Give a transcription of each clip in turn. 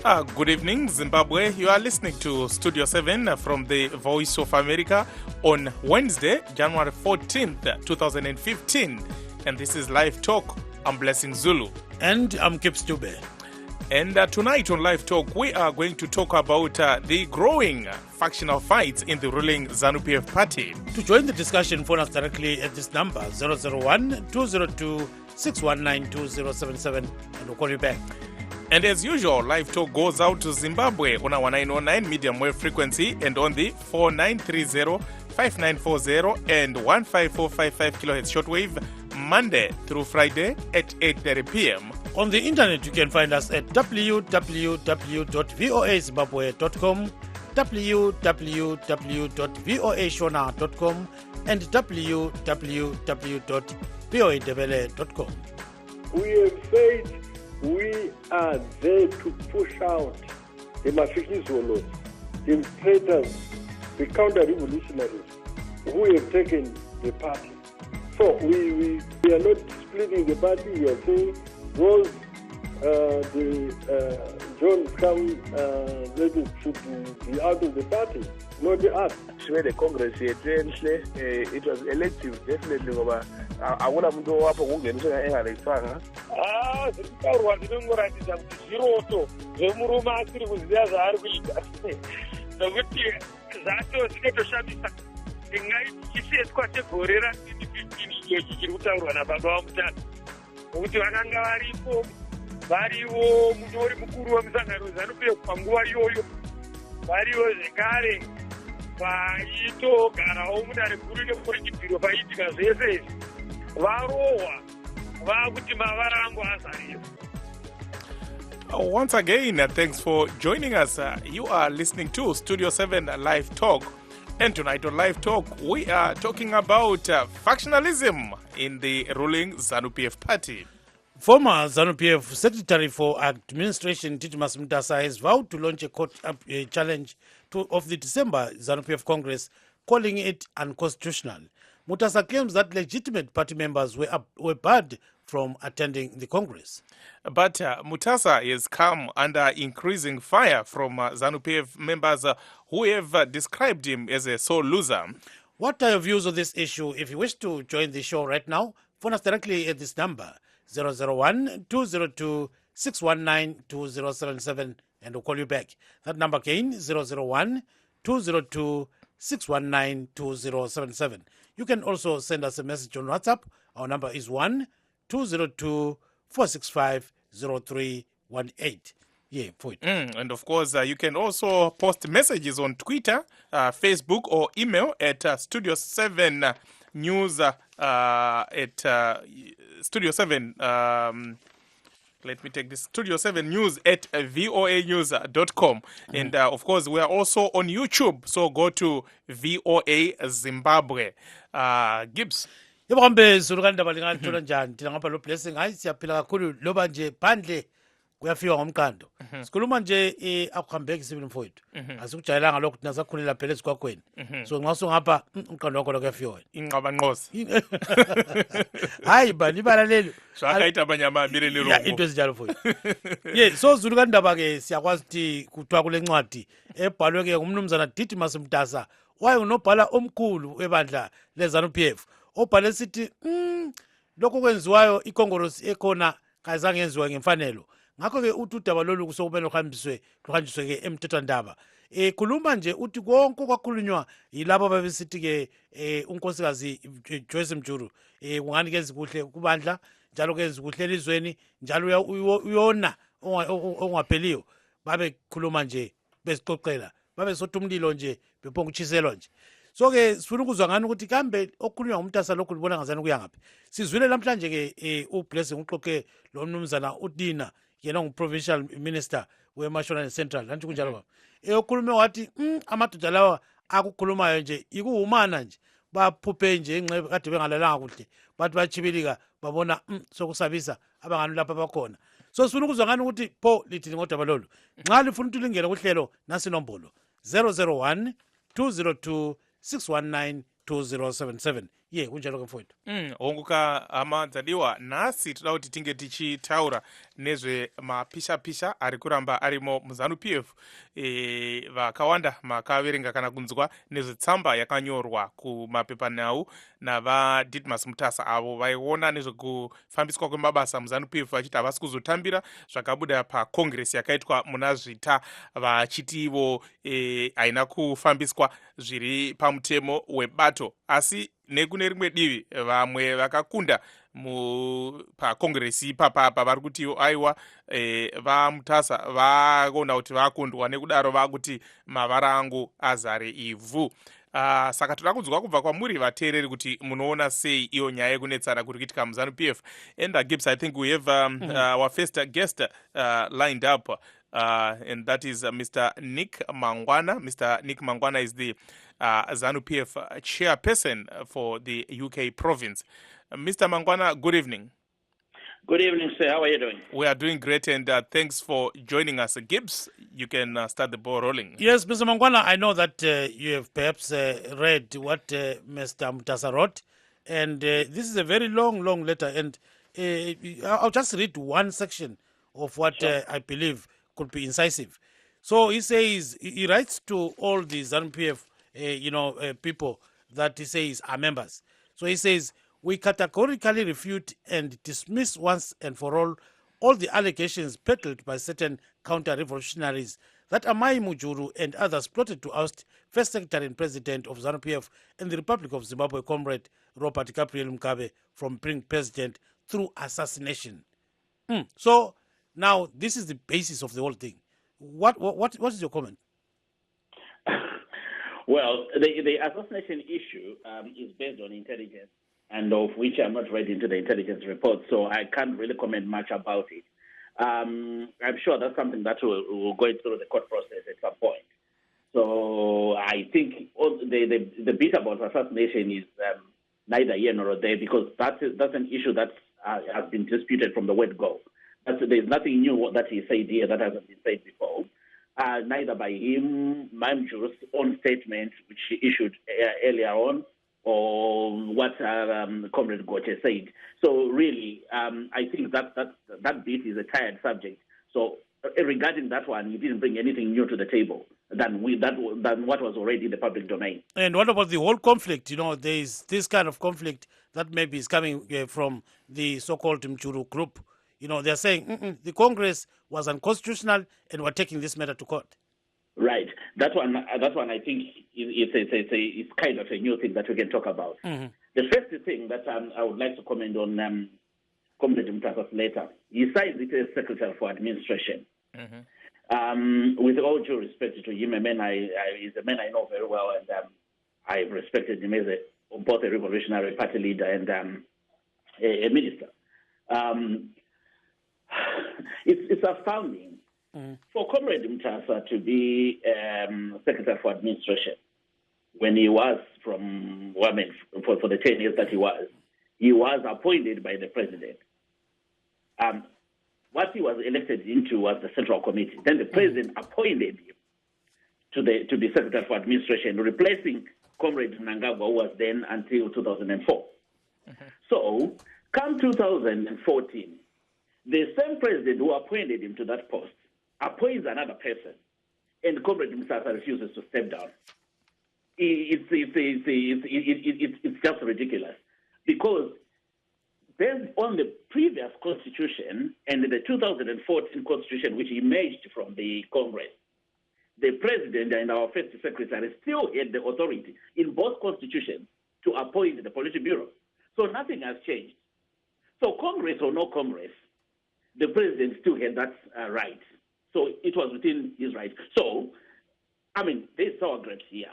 Good evening, Zimbabwe. You are listening to Studio 7 from the Voice of America on Wednesday, January 14th, 2015. And this is Live Talk. I'm Blessing Zulu. And I'm Kip Stube. And tonight on Live Talk, we are going to talk about the growing factional fights in the ruling ZANU-PF party. To join the discussion, phone us directly at this number, 001-202-619-2077, and we'll call you back. And as usual, Live Talk goes out to Zimbabwe on our 909 medium wave frequency and on the 4930, 5940 and 15455 kilohertz shortwave, Monday through Friday at 8:30 p.m. On the internet, you can find us at www.voazimbabwe.com, www.voashona.com, and www.voadebele.com. We have said we are there to push out the Mafikizolo, the traitors, the counter-revolutionaries who have taken the party. So we are not splitting the party. We are saying those John come ready to be out of the party, not us. The Congress it was elective, definitely. I want to go up and get variwo mutori mukuru wemusangano ZANU-PF panguva iyoyo variwo zvekare vaitogarawo mudare guru nemuchipiro paiitika zvese izvi varohwa vakuti mavarango azarira. Once again, thanks for joining us. You are listening to Studio 7 Live Talk. And tonight on Live Talk, we are talking about factionalism in the ruling ZANU-PF party. Former ZANU-PF Secretary for Administration Titimas Mutasa has vowed to launch a court challenge of the December ZANU-PF Congress, calling it unconstitutional. Mutasa claims that legitimate party members were barred from attending the Congress. But Mutasa has come under increasing fire from ZANU-PF members who have described him as a sore loser. What are your views on this issue? If you wish to join the show right now, phone us directly at this number, 001-202-619-2077, and we'll call you back. That number again, 001-202-619-2077. You can also send us a message on WhatsApp. Our number is 1-202-465-0318. Yeah, for it. And of course, you can also post messages on Twitter, Facebook, or email at Studio7News at Studio 7. Let me take this. Studio 7 News at voanews.com. And of course, we are also on YouTube. So go to VOA Zimbabwe. Gibbs. Yebambe sulukanda balingani thola njani thina ngapha lo blessing hayi siyaphila kakhulu loba nje phandle kuyafika ngomkando sikhuluma nje akuhambeki sibili mfowethu asikujayelanga lokho thina sakhulela phela esigwagweni so nxa sungapha umkando wakho lokuyafika inqaba nqosi hayi bani balalelo shaka abanye amabili lerongo ya into ezinjalo mfowethu yeah so zulukandaba ke siyakwazi ukuthi kuthiwa kule ncwadi ebhalwe ke ngumnumzana Titimas Mutasa wayengunobhala omkhulu webandla leZANU-PF obhale sithi lokho kwenziwayo ikongorosi ekhona kazange yenziwa ngemfanelo ngakho ke uthi udaba lolu kusokumele luhanjiswe ke emthethwandaba khuluma nje uthi konke kwakhulunywa yilabo babesithi ke unkosikazi Joyce Mjuru kungani kenzi kuhle kubandla njalo kenzi kuhle elizweni njalo uyona ongapheliyo babe khuluma nje besixoxela babe sothi umlilo nje bephonga uchiselwa nje. So ke sifuna ukuzwa ngani ukuthi kambe okukhulunywa ngumntasa lokhu libona ngazani kuya ngaphi. Sizwile namhlanje ke uBlessing uxoxe lo mnumzana uDina yena ngu-provincial minister weMashona Central kanti kunjalo baba. Okhulume wathi amadoda lawa akukhulumayo nje ikuhumana nje baphuphe nje ingcebe kade bengalalanga kuhle bathi bachibilika babona sokusabisa abangani lapha bakhona. So sifuna ukuzwa ngani ukuthi pho lithini ngodaba lolu. Nxa lifuna ukuthi lingene kuhlelo nasi nombolo 001-202-619-2077. ye kunjalo ke mfowethu. honguka hama dzadiwa nhasi toda kuti tinge tichitaura nezvemapisha-pisha ari kuramba arimo muzanu pf vakawanda makaverenga kana kunzwa nezvetsamba yakanyorwa kumapepanhau navadidmas mutasa avo vaiona nezvekufambiswa kwemabasa muzanu pf vachiti havasi kuzotambira zvakabuda pakongresi yakaitwa muna zvita vachiti ivo haina kufambiswa zviri pamutemo webato asi nekune rimwe divi vamwe vakakunda pakongresi ipapapa vari kuti aiwa vamutasa vaona kuti vakundwa nekudaro vakuti mavara angu azare ivhu. Saka toda kunzwa kubva kwamuri vateereri kuti munoona sei iyo nyaya yekunetsana kuri kuitika muzanu pf. And Gibbs, I think we have our first guest lined up. And that is Mr. Nick Mangwana. Mr. Nick Mangwana is the ZANU-PF chairperson for the UK province. Mr. Mangwana, good evening. Good evening, sir. How are you doing? We are doing great, and thanks for joining us. Gibbs, you can start the ball rolling. Yes, Mr. Mangwana, I know that you have perhaps read what Mr. Mutasa wrote, and this is a very long letter, and I'll just read one section of what I believe could be incisive. So he says, he writes to all the ZANU-PF people that he says are members. So he says, we categorically refute and dismiss once and for all the allegations peddled by certain counter-revolutionaries that Amai Mujuru and others plotted to oust First Secretary and President of ZANU-PF and the Republic of Zimbabwe, Comrade Robert Gabriel Mugabe, from being president through assassination. So now this is the basis of the whole thing. What is your comment? Well, the assassination issue is based on intelligence, and of which I'm not read into the intelligence report, so I can't really comment much about it. I'm sure that's something that will go through the court process at some point. So I think the bit about assassination is neither here nor there, because that's an issue that has been disputed from the word go. There's nothing new that he said here that hasn't been said before. Neither by him, Mamju's own statement, which he issued earlier on, or what Comrade Goche said. So really, I think that bit is a tired subject. So regarding that one, he didn't bring anything new to the table than what was already in the public domain. And what about the whole conflict? There is this kind of conflict that maybe is coming from the so-called Mchuru group. They're saying the Congress was unconstitutional and we're taking this matter to court. Right. That one I think it's kind of a new thing that we can talk about. Mm-hmm. The first thing that I would like to comment on Comrade Mutasa's letter, he cites it as Secretary for Administration. Mm-hmm. With all due respect to him, he's a man I know very well, and I've respected him as both a revolutionary party leader and a minister. It's astounding for Comrade Mutasa to be Secretary for Administration when he was for the 10 years that he was appointed by the president. What he was elected into was the Central Committee. Then the president appointed him to be Secretary for Administration, replacing Comrade Nangagwa, who was then until 2004. Mm-hmm. So, come 2014, the same president who appointed him to that post appoints another person, and Comrade Mutasa refuses to step down. It's just ridiculous, because based on the previous constitution and the 2014 constitution, which emerged from the Congress, the president and our first secretary still had the authority in both constitutions to appoint the Politburo. So nothing has changed. So Congress or no Congress, the president still had that right. So it was within his right. So, there's sour grapes here.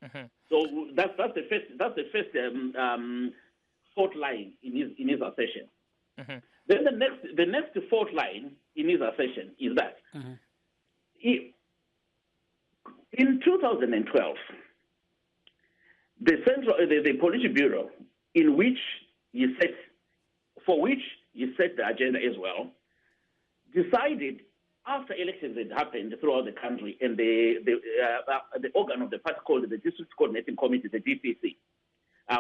Mm-hmm. So that's the first fault line in his assertion. Mm-hmm. Then the next fault line in his assertion is that in 2012, the Politburo, for which he set the agenda as well, decided after elections had happened throughout the country, and the organ of the party called the District Coordinating Committee, the DCC,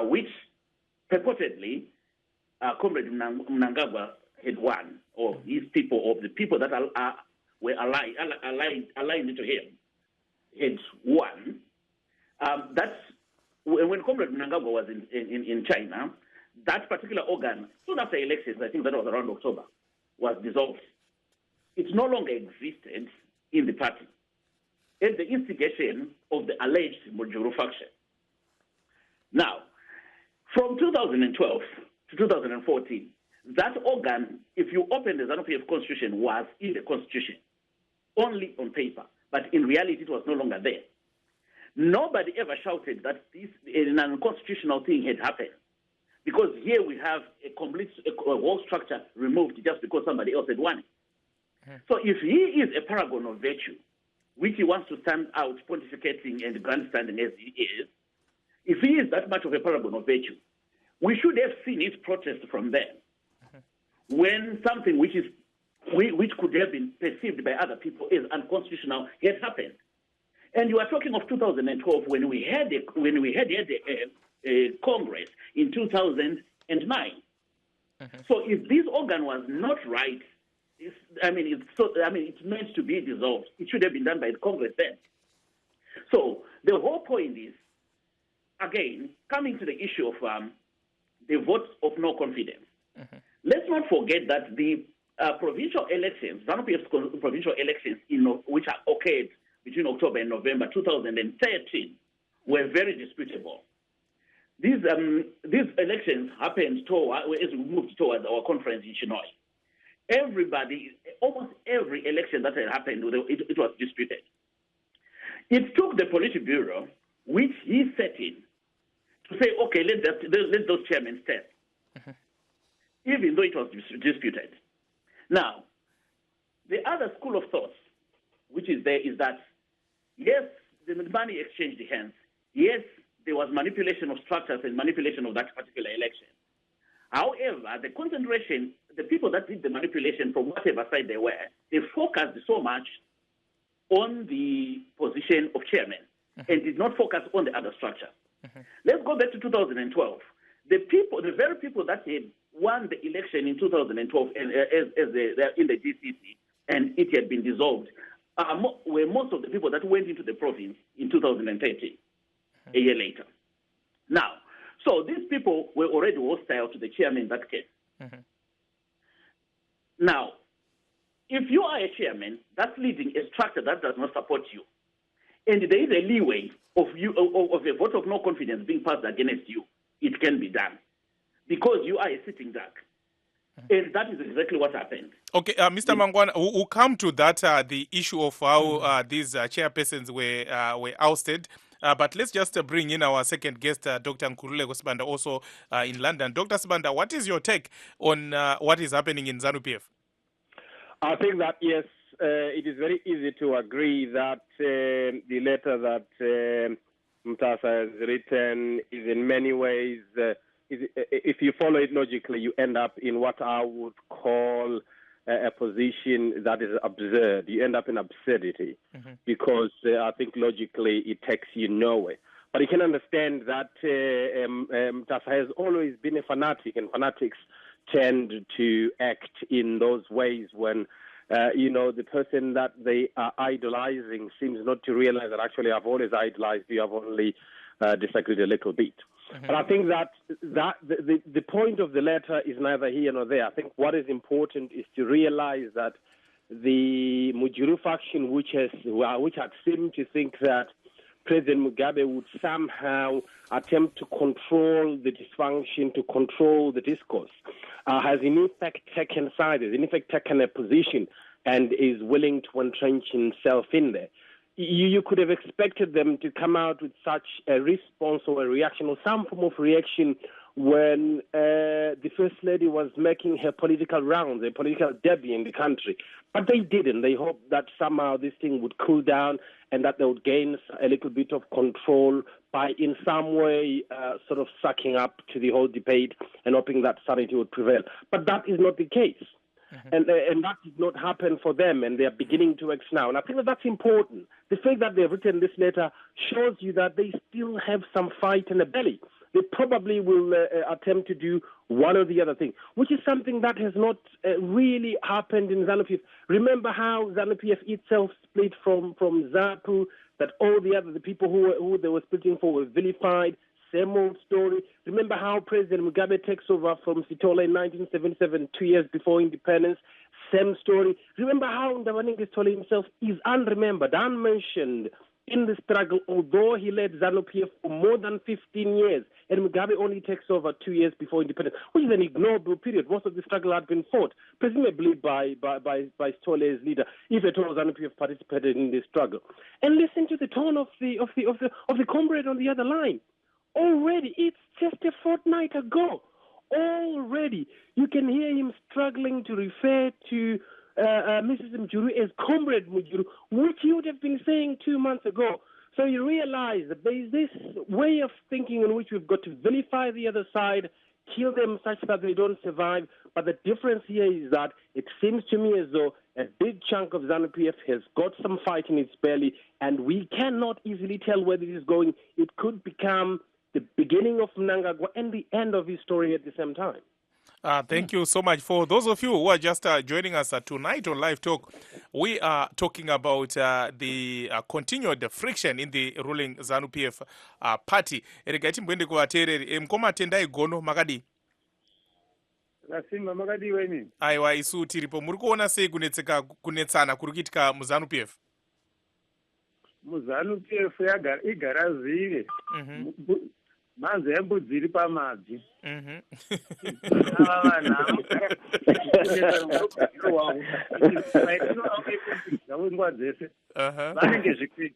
which purportedly, Comrade Mnangagwa had won, or his people, or the people that were aligned to him, had won. That's when Comrade Mnangagwa was in China. That particular organ, soon after elections, I think that was around October, was dissolved. It no longer existed in the party at the instigation of the alleged Mujuru faction. Now, from 2012 to 2014, that organ, if you open the ZANU-PF constitution, was in the constitution, only on paper, but in reality it was no longer there. Nobody ever shouted that an unconstitutional thing had happened, because here we have a whole structure removed just because somebody else had won it. So if he is a paragon of virtue, which he wants to stand out pontificating and grandstanding as he is, if he is that much of a paragon of virtue, we should have seen his protest from there. When something which could have been perceived by other people as unconstitutional had happened. And you are talking of 2012 when we had a Congress in 2009. So if this organ was not right, it's meant to be dissolved. It should have been done by the Congress then. So the whole point is, again, coming to the issue of the vote of no confidence. Let's not forget that the provincial elections, ZANU-PF's provincial elections, which occurred between October and November 2013, were very disputable. These elections happened as we moved towards our conference in Chinoy. Almost every election that had happened, it was disputed. It took the Politburo, which he set in, to say, okay, let those chairmen stand, even though it was disputed. Now, the other school of thought, which is there, is that, yes, the money exchanged hands. Yes, there was manipulation of structures and manipulation of that particular election. However, the concentration, the people that did the manipulation from whatever side they were, they focused so much on the position of chairman and did not focus on the other structure. Let's go back to 2012. The very people that had won the election in 2012 and in the GCC, and it had been dissolved, were most of the people that went into the province in 2013, a year later. Now, so these people were already hostile to the chairman in that case. Now, if you are a chairman that's leading a structure that does not support you, and there is a leeway of a vote of no confidence being passed against you, it can be done because you are a sitting duck. And that is exactly what happened. Okay, Mr. Mangwana, we'll come to that, the issue of how these chairpersons were ousted. But let's just bring in our second guest, Dr. Nkululeko Sibanda, also in London. Dr. Sibanda, what is your take on what is happening in ZANU-PF? I think that, yes, it is very easy to agree that the letter that Mtasa has written is in many ways, if you follow it logically, you end up in what I would call a position that is absurd. You end up in absurdity because I think logically it takes you nowhere. But you can understand that Mtasa has always been a fanatic, and fanatics tend to act in those ways when the person that they are idolizing seems not to realize that actually I've always idolized you, I've only disagreed a little bit. But I think that the point of the letter is neither here nor there. I think what is important is to realize that the Mujuru faction, which had seemed to think that President Mugabe would somehow attempt to control the dysfunction, to control the discourse, has in effect taken sides, in effect taken a position, and is willing to entrench himself in there. You could have expected them to come out with such a response or a reaction or some form of reaction when the First Lady was making her political rounds, a political debut in the country. But they didn't. They hoped that somehow this thing would cool down and that they would gain a little bit of control by in some way sort of sucking up to the whole debate and hoping that sanity would prevail. But that is not the case. And that did not happen for them, and they are beginning to act now. And I think that's important. The fact that they've written this letter shows you that they still have some fight in the belly. they probably will attempt to do one or the other thing, which is something that has not really happened in ZANU-PF. Remember how ZANU-PF itself split from ZAPU, that all the people who they were splitting for were vilified. Same old story. Remember how President Mugabe takes over from Sithole in 1977, 2 years before independence. Same story. Remember how Ndabaningi Sithole himself is unremembered, unmentioned in the struggle, although he led ZANU-PF for more than 15 years, and Mugabe only takes over 2 years before independence, which is an ignoble period. Most of the struggle had been fought, presumably by Sithole's leader, if at all ZANU-PF participated in the struggle. And listen to the tone of the comrade on the other line. Already, it's just a fortnight ago. Already, you can hear him struggling to refer to Mrs. Mjuru as Comrade Mjuru, which he would have been saying 2 months ago. So you realize that there is this way of thinking in which we've got to vilify the other side, kill them such that they don't survive. But the difference here is that it seems to me as though a big chunk of ZANU-PF has got some fight in its belly, and we cannot easily tell where this is going. It could become the beginning of Mnangagwa and the end of his story at the same time. Thank you so much. For those of you who are just joining us tonight on Live Talk, we are talking about the continued friction in the ruling ZANU-PF party. Regati mwende kuvateereri mkoma Tendai Gono makadi. Lasimba makadi weni. Aiwa isu tiripo muri kuona sei kunetsana kuri kuitika muZANU-PF. MuZANU-PF igara zive. Manze embudzi iri pamadzi. Ava vanhu nguva dzese vanenge zvikwidi.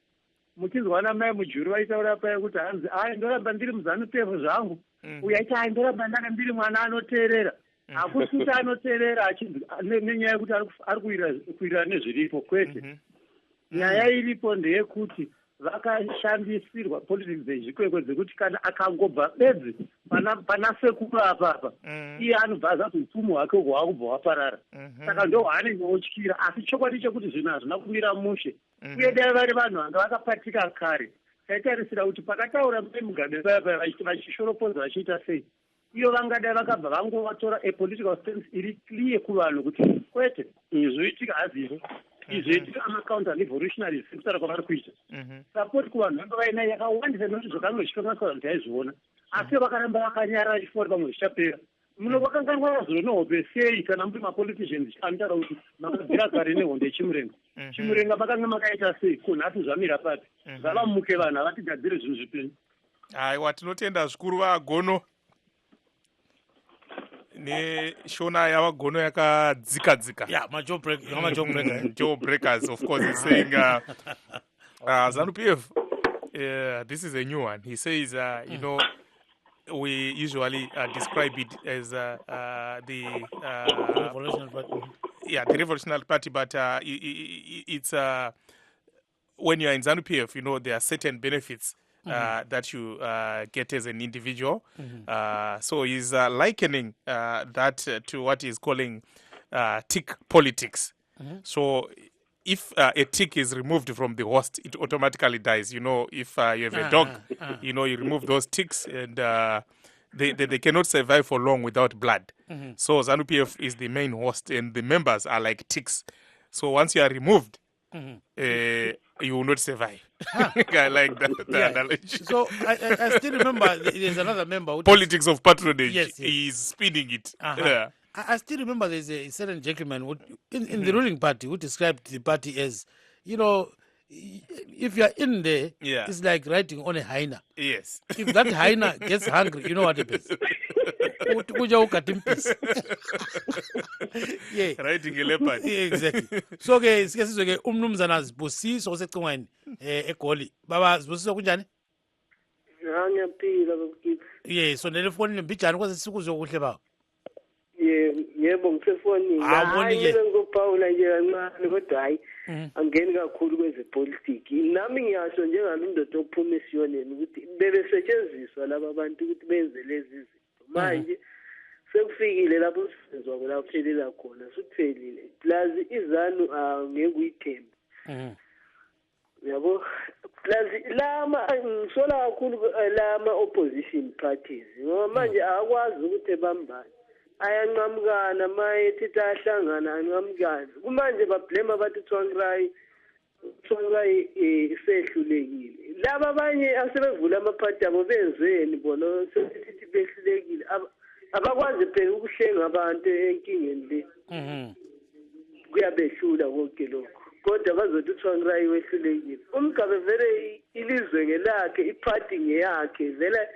Muchizwana mai Mujuru vaitaura paya kuti hanzi ndoramba ndiri muZANU-PF zvangu, uyu aiti ndoramba ndanga ndiri mwana anoteerera. Hakusi kuti anoteerera nenyaya yekuti ari kuwirira nezviripo, kwete. Nyaya iripo ndeyekuti vakashandisirwa politics dzezvikwekwe dzekuti kana akangobva bedzi pana sekuru apapa, iye anobva azati upfumi hwake hwaakubva waparara. Saka ndo hwaanenge otyira, asi chokwadi chekuti zvinhu hazvina kumira mushe. Uye dai vari vanhu vanga vakapatika kare, taitarisira kuti pakataura mai Mugabe paya vachishoropodza vachiita sei, iyo vangadai vakabva vangovatora a political stance iri clear kuvanhu kuti kwete izvoitika hazvizvo. Izvoitika ama-counter revolutionaries sekutara kwavari kuita. Support kuvanhu vanga vainayo yakawandisa nokuti zvakangochikangaswa vanhu taizviona. Asi vakaramba vakanyarara chifori pamwe zvichapera. Muno vakanganwa vazoro nehope sei kana muri mapoliticians anotaura kuti makabvira kare nehondo yechimurenga. Chimurenga makanga makaita sei, kunhatu zvamira papi. Ngavamuke vanhu avatigadzire zvinhu zvipenyu. Aiwa, tinotenda zvikuru vaGono. Neshona yavaGono yakadzika. Yeah, my job breaker. Job breakers, of course, he's saying ZANU-PF, this is a new one. He says, you know, we usually describe it as the Revolutionary Party. Yeah, the Revolutionary Party, but it's when you are in ZANU-PF, you know, there are certain benefits that you get as an individual. So he's likening that to what he's calling tick politics. So if a tick is removed from the host, it automatically dies. You know, if you have a dog, you know, you remove those ticks and they cannot survive for long without blood. So ZANU-PF is the main host and the members are like ticks. So once you are removed, you will not survive. I like that analogy. So I still remember there's another member. Politics of patronage. Yes. He's spinning it. Yeah. I still remember there's a certain gentleman who, in the ruling party who described the party as, you know, if you're in there, it's like riding on a hyena. Yes. If that hyena gets hungry, you know what happens. Yeah. Riding a leopard. Yeah, exactly. So ke sikesizwe ke umnumzana Zibusiso osecingweni eGoli. Baba Zibusiso kunjani? Ngiyaphila bakithi. Yeah, so nelefoni mbijani kwaze sikuzwe kuhle baba. Yebo ngisefonini. Hayi mina ngopawula nje kancane kodwa hayi angeni kakhulu kwezepolitiki. Nami ngiyasho njengalo ndoda ophuma esiyoneni ukuthi bebesetshenziswa laba bantu ukuthi benze lezi zinto. Manje sekufikile lapho usizwa la uphelela khona, sukuphelile. Plus izanu ngeke uyithembe. yabo lama ngisola kakhulu lama opposition parties ngoba manje akwazi ukuthi bambane ayanqamukana mayethi ahlangana anqamukana kumanje bablame bathi Tsvangirai isehlulekile laba abanye asebevula amaphathi abo benzeni bona sethi behlulekile abakwazi phela ukuhlenga abantu enkingeni le kuyabehlula konke lokho kodwa bazothi Tsvangirai wehlulekile umgabe vele ilizwe ngelakhe iphathi ngeyakhe vele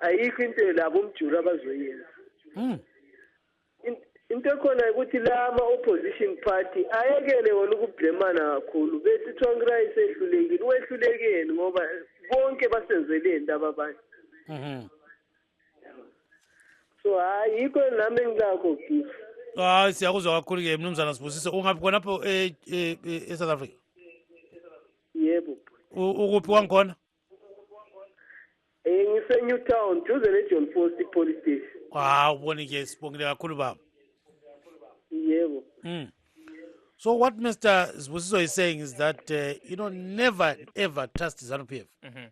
ayikho into labo umjulu abazoyenza into ekhona ukuthi lama opposition party ayekele wona ukublemana kakhulu bethi Tsvangirai sehlulekile wehlulekeni ngoba bonke basenzele indaba abanye so ayikho nami engilakho kifu siyakuzwa kakhulu ke mnumzana Zibusiso ungaphi khonapho eSouth Africa yebo ukuphi wangikhona ngise Newtown duze ne John Foster police station ubone ke sibongile kakhulu baba yebo So what Mr. Zibusiso is saying is that, never ever trust ZANU-PF.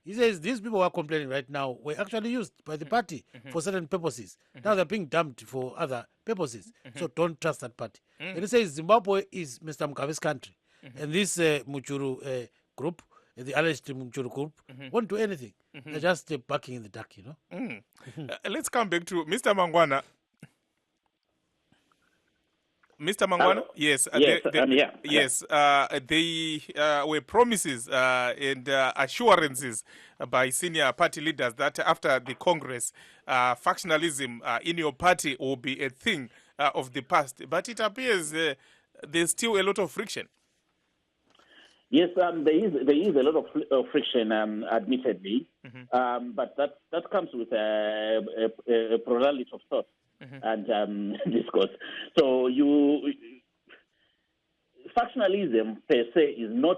He says these people who are complaining right now were actually used by the party for certain purposes. Now they're being dumped for other purposes. So don't trust that party. And he says Zimbabwe is Mr. Mugabe's country. And this Muchuru group, the alleged Muchuru group, won't do anything. They're just barking in the dark, Let's come back to Mr. Mangwana. Mr. Mangwana, yes, I'm here. Yes, they were promises and assurances by senior party leaders that after the Congress, factionalism in your party will be a thing of the past. But it appears there's still a lot of friction. Yes, there is a lot of friction, admittedly, but that comes with a plurality of thought. And discourse. So factionalism per se is not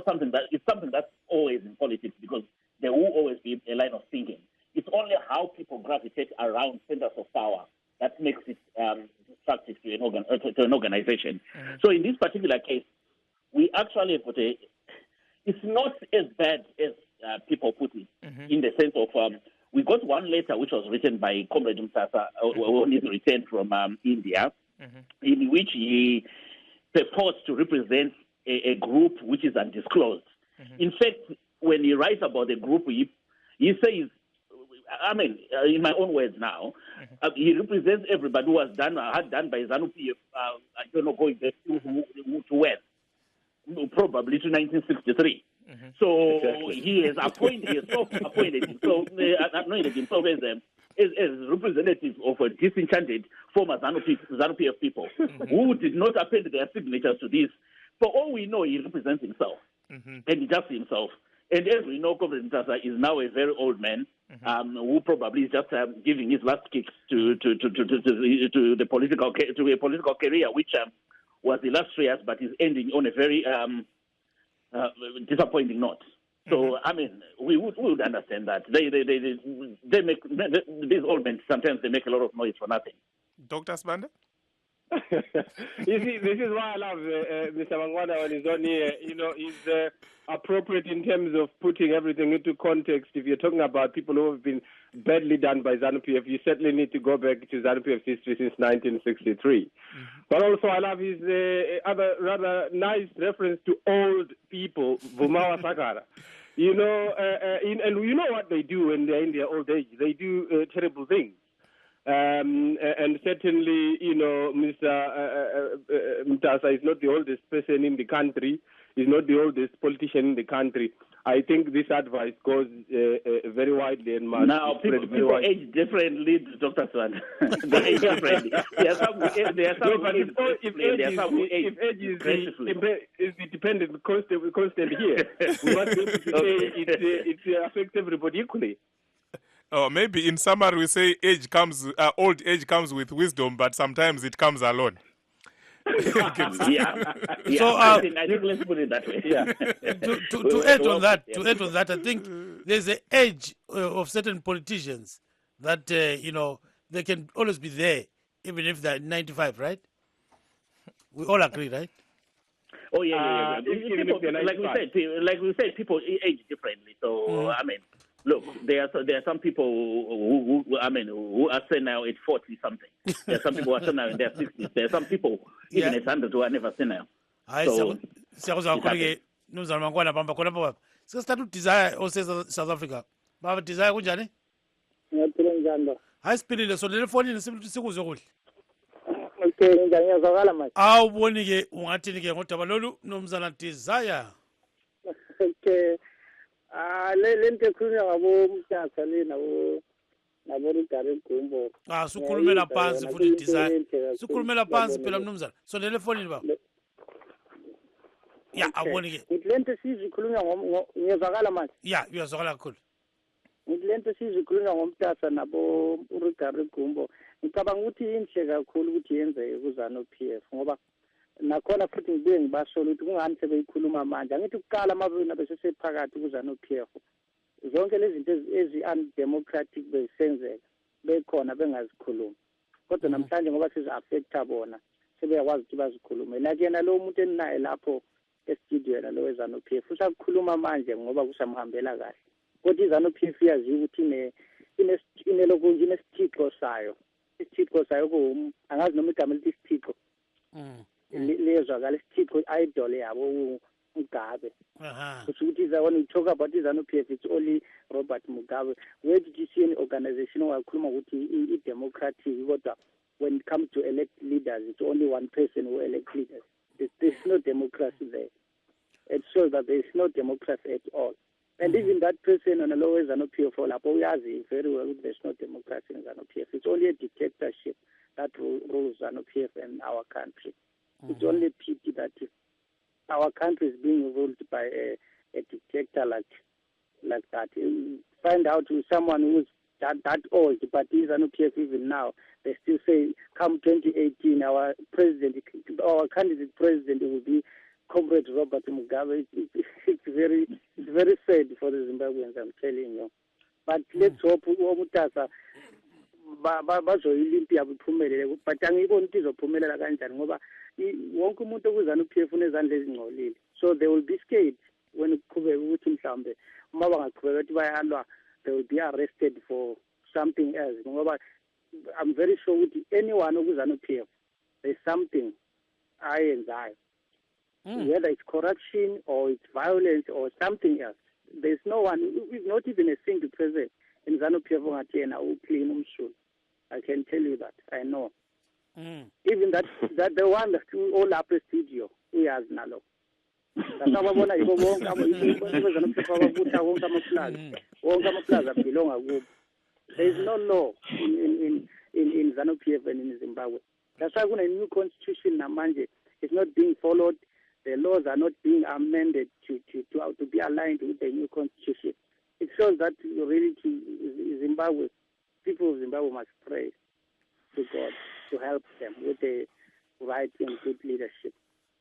something that it's something that's always in politics because there will always be a line of thinking. It's only how people gravitate around centers of power that makes it destructive to an organization. So in this particular case, we actually have got it's not as bad as people put it in the sense of. We got one letter which was written by Comrade Mtasa when he returned from India, in which he purports to represent a group which is undisclosed. In fact, when he writes about the group, he says, in my own words now, he represents everybody who had done by ZANU-PF, I don't know, going back to when? Probably to 1963. So exactly. He has anointed himself as representative of a disenchanted former ZANU-PF people who did not append their signatures to this. For all we know, he represents himself and just himself. And as we know, Comrade Mtasa is now a very old man who probably is just giving his last kicks to a political career, which was illustrious, but is ending on a very disappointing note. So we would understand that they make these old men sometimes they make a lot of noise for nothing. Dr. Sibanda? You see, this is why I love Mr. Mangwana when he's on here. He's appropriate in terms of putting everything into context. If you're talking about people who have been badly done by ZANU-PF, you certainly need to go back to ZANU-PF's history since 1963. But also I love his other rather nice reference to old people, Vumawa Sakara. And you know what they do when they're in their old age. They do terrible things. And certainly, Mr. Mtasa is not the oldest person in the country. He's not the oldest politician in the country. I think this advice goes very widely and must. Now, people age differently, Dr. Swan. They age differently. If age is the dependent constant here, we must be able to say it affects everybody equally. Oh, maybe in summary we say old age comes with wisdom, but sometimes it comes alone. So I think let's put it that way. Yeah. to add on that, I think there's an age of certain politicians that they can always be there, even if they're 95, right? We all agree, right? Oh yeah. People, like we said, people age differently. So I mean, look, there are some people who are senile at 40 something. There are some people who are senile in their 60s. There are some people even at 100 who are never senile. So siyakuzwa kakhulu ke Mnumzana Mangwana bamba khona pha. Sesithatha uDesire ose South Africa. Baba Desire kunjani? Ngiyaphila njalo. Hayi sipilile so leli efonini sikuzwe kuhle. Okay, njani ngiyazwakala manje. Awuboni ke ungathini ke ngodaba lolu Mnumzana Desire. Okay. Lento ekhulunywa ngabo Mthatha le nabo Rugare Gumbo. Sukhulumela phansi futhi Desire. Sukhulumela phansi phela Mnumzana. So leli efonini baba. Ya awuboni ke. Lento sizikhulunywa ngiyazwakala manje. Ya uyazwakala kakhulu. Lento sizikhulunywa ngomthatha nabo uRugare Gumbo. Ngicabanga ukuthi inhle kakhulu ukuthi yenzeke kuzana PF ngoba nakhona futhi ngibuye ngibasho ukuthi kungani sebeyikhuluma manje. Angithi ukuqala amabili abesesephakathi kuzana PF. Zonke lezi zinto ezi-undemocratic bezisenzeka bekhona bengazikhulumi. Kodwa namhlanje ngoba sizi-affecta bona sebeyakwazi ukuthi bazikhulume. Like yena lo muntu eninaye lapho e-studio lo wezana PF usakhuluma manje ngoba kusamhambela kahle. Kodwa izana PF yaziyo ukuthi inesithixo sayo. Isithixo sayo angazi noma igama lithi isithixo. Lezwakala isithixo idol yabo Mugabe. Kusho ukuthi when we talk about izana PF it's only Robert Mugabe. Where did you see any organization owakhuluma ukuthi i-democratic kodwa when it comes to elect leaders it's only one person who elects leaders. There's no democracy there. It shows that there is no democracy at all. And even that person on the lower ZANU PF, uyazi very well there's no democracy in ZANU PF. It's only a dictatorship that rules ZANU PF and our country. It's only a pity that our country is being ruled by a dictator like that. You find out someone who's that old, but ZANU PF even now, they still say, come 2018, our candidate president will be Comrade Robert Mugabe. It's very sad for the Zimbabweans, I'm telling you. But let's hope Mutasa bazoyilimpia buphumelele. But angiboni ukuthi izophumelela kanjani ngoba wonke umuntu okuzana uPF unezandla ezingcolile. So they will be scared when kuqhubeka ukuthi mhlambe uma bangaqhubeka ukuthi bayalwa, they will be arrested for something else. Ngoba I'm very sure ukuthi anyone okuzana uPF, there's something ayenzayo. Whether it's corruption or it's violence or something else. There's no one, not even a single president in ZANU-PF who clean umshul. I can tell you that. I know. Even that the one that all up the studio, we has nalo. There is no law in ZANU-PF and in Zimbabwe. That's why when a new constitution namanje is not being followed, the laws are not being amended to be aligned with the new constitution. It shows that really Zimbabwe, people of Zimbabwe must pray to God to help them with the right and good leadership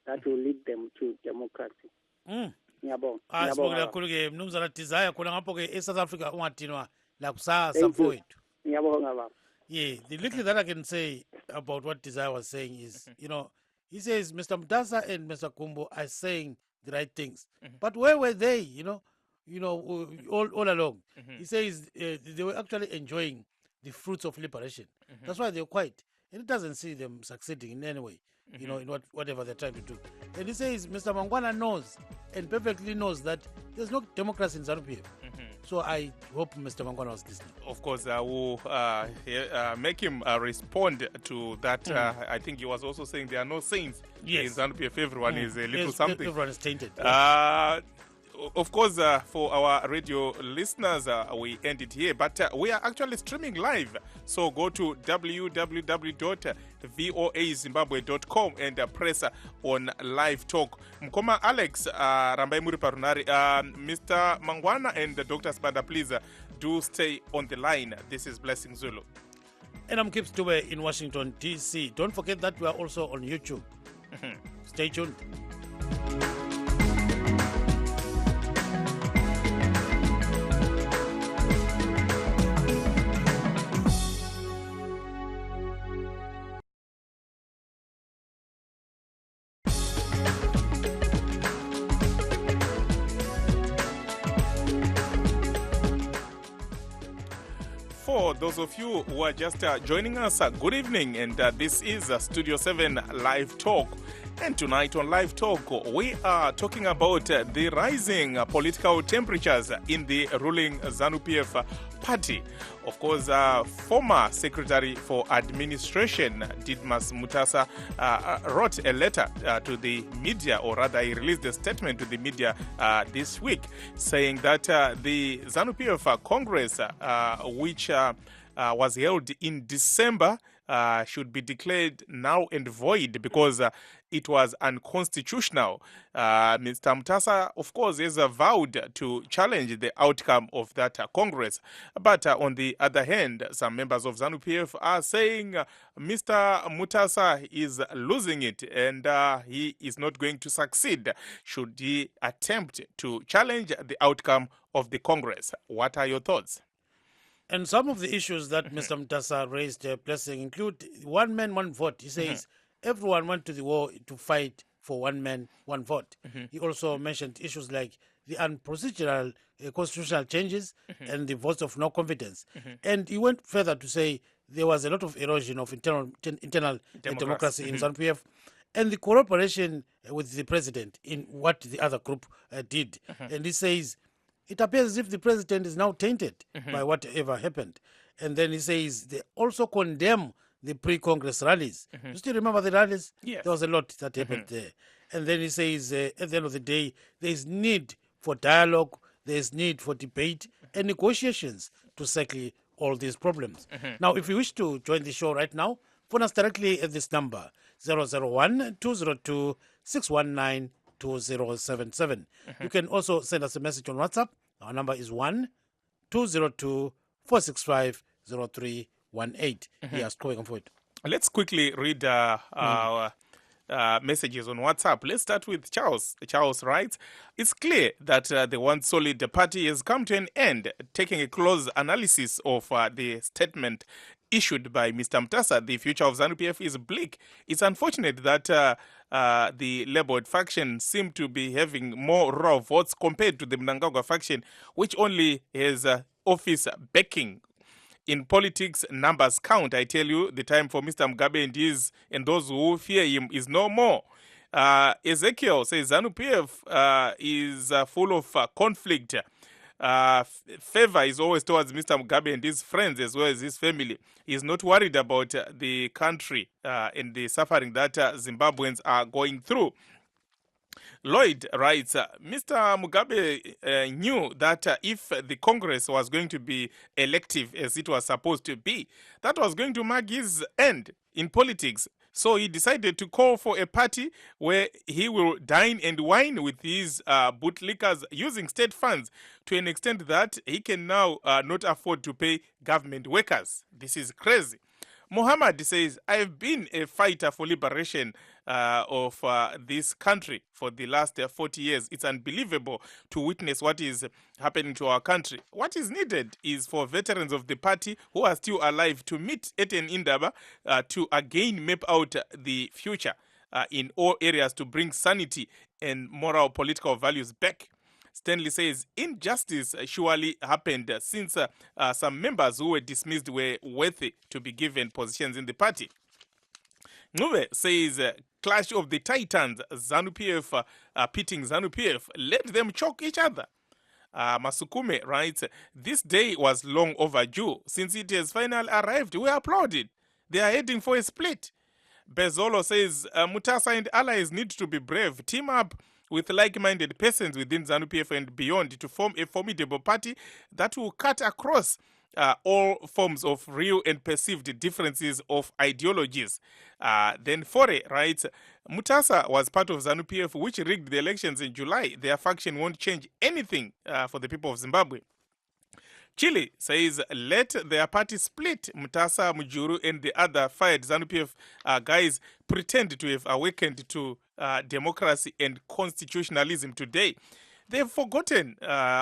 that will lead them to democracy. Sibonga kakhulu ke Mnumzana Desire khona ngapho ke eSouth Africa ungadinwa la kusasa mfowethu. Ngiyabonga baba. Yeah, the little that I can say about what Desire was saying is, he says Mr. Mutasa and Mr. Kumbo are saying the right things. But where were they, all along? He says they were actually enjoying the fruits of liberation. That's why they're quiet. And it doesn't see them succeeding in any way, in whatever they're trying to do. And he says Mr. Mangwana knows and perfectly knows that there's no democracy in ZANU-PF. So I hope Mr. Mangwana was listening. Of course, I will make him respond to that. I think he was also saying there are no saints in ZANU-PF. Everyone is a little something. Everyone is tainted. Of course, for our radio listeners, we end it here. But we are actually streaming live. So go to www.voazimbabwe.com and press on live talk. Mkoma Alex, Rambai Muri Parunari, Mr. Mangwana and Dr. Sibanda, please do stay on the line. This is Blessing Zulu. And I'm Kip Stube in Washington, D.C. Don't forget that we are also on YouTube. Stay tuned. for those of you who are just joining us, good evening. And this is Studio 7 Live Talk. And tonight on Live Talk, we are talking about the rising political temperatures in the ruling ZANU-PF party. Of course, former Secretary for Administration, Didmus Mutasa, wrote a letter to the media, or rather he released a statement to the media this week, saying that the ZANU-PF Congress, which was held in December, should be declared null and void because it was unconstitutional. Mr. Mutasa, of course, has vowed to challenge the outcome of that Congress. But on the other hand, some members of ZANU-PF are saying Mr. Mutasa is losing it and he is not going to succeed should he attempt to challenge the outcome of the Congress. What are your thoughts? And some of the issues that Mr. Mutasa raised, Blessing, include one man, one vote. He says everyone went to the war to fight for one man, one vote. He also mentioned issues like the unprocedural constitutional changes and the votes of no confidence. And he went further to say there was a lot of erosion of internal democracy in ZANU-PF and the cooperation with the president in what the other group did. And he says, it appears as if the president is now tainted by whatever happened. And then he says they also condemn the pre-Congress rallies. You still remember the rallies? Yes. There was a lot that happened there. And then he says at the end of the day, there is need for dialogue, there is need for debate and negotiations to settle all these problems. Now, if you wish to join the show right now, phone us directly at this number, 001-202-619-2077. You can also send us a message on WhatsApp. Our number is 1-202-465-0318. Yes, going forward. Let's quickly read our messages on WhatsApp. Let's start with Charles. Charles writes, it's clear that the One Solid party has come to an end. Taking a close analysis of the statement issued by Mr. Mutasa, the future of ZANU-PF is bleak. It's unfortunate that the Labour faction seem to be having more raw votes compared to the Mnangagwa faction, which only has office backing. In politics, numbers count. I tell you, the time for Mr. Mugabe and those who fear him is no more. Ezekiel says ZANU-PF is full of conflict. Favor is always towards Mr. Mugabe and his friends as well as his family. He is not worried about the country and the suffering that Zimbabweans are going through. Lloyd writes, Mr. Mugabe knew that if the Congress was going to be elective as it was supposed to be, that was going to mark his end in politics. So he decided to call for a party where he will dine and wine with his bootlickers using state funds to an extent that he can now not afford to pay government workers. This is crazy. Muhammad says, I've been a fighter for liberation of this country for the last 40 years. It's unbelievable to witness what is happening to our country. What is needed is for veterans of the party who are still alive to meet Etienne Indaba to again map out the future in all areas to bring sanity and moral political values back. Stanley says, injustice surely happened since some members who were dismissed were worthy to be given positions in the party. Nube says, clash of the titans, ZANU-PF pitting ZANU-PF, let them choke each other. Masukume writes, this day was long overdue. Since it has finally arrived, we applaud it. They are heading for a split. Bezolo says, Mutasa and allies need to be brave, team up with like-minded persons within ZANU-PF and beyond to form a formidable party that will cut across all forms of real and perceived differences of ideologies. Then Fore writes, Mutasa was part of ZANU-PF which rigged the elections in July. Their faction won't change anything for the people of Zimbabwe. Chile says, let their party split. Mutasa, Mujuru, and the other fired ZANU-PF guys pretend to have awakened to democracy and constitutionalism today. They've forgotten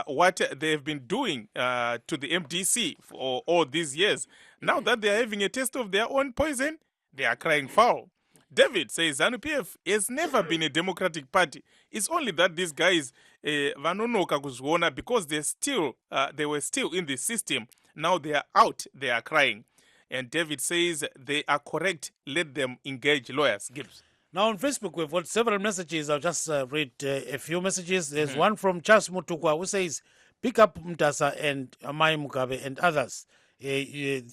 what they've been doing to the MDC for all these years. Now that they're having a taste of their own poison, they are crying foul. David says ZANU-PF has never been a democratic party. It's only that these guys vanonoka kuzviona because they were still in the system Now they are out, they are crying. And David says they are correct. Let them engage lawyers. Gibbs. Now on Facebook, we've got several messages. I'll just read a few messages. There's one from Charles Mutukwa who says, pick up Mtasa and Amai Mugabe and others. He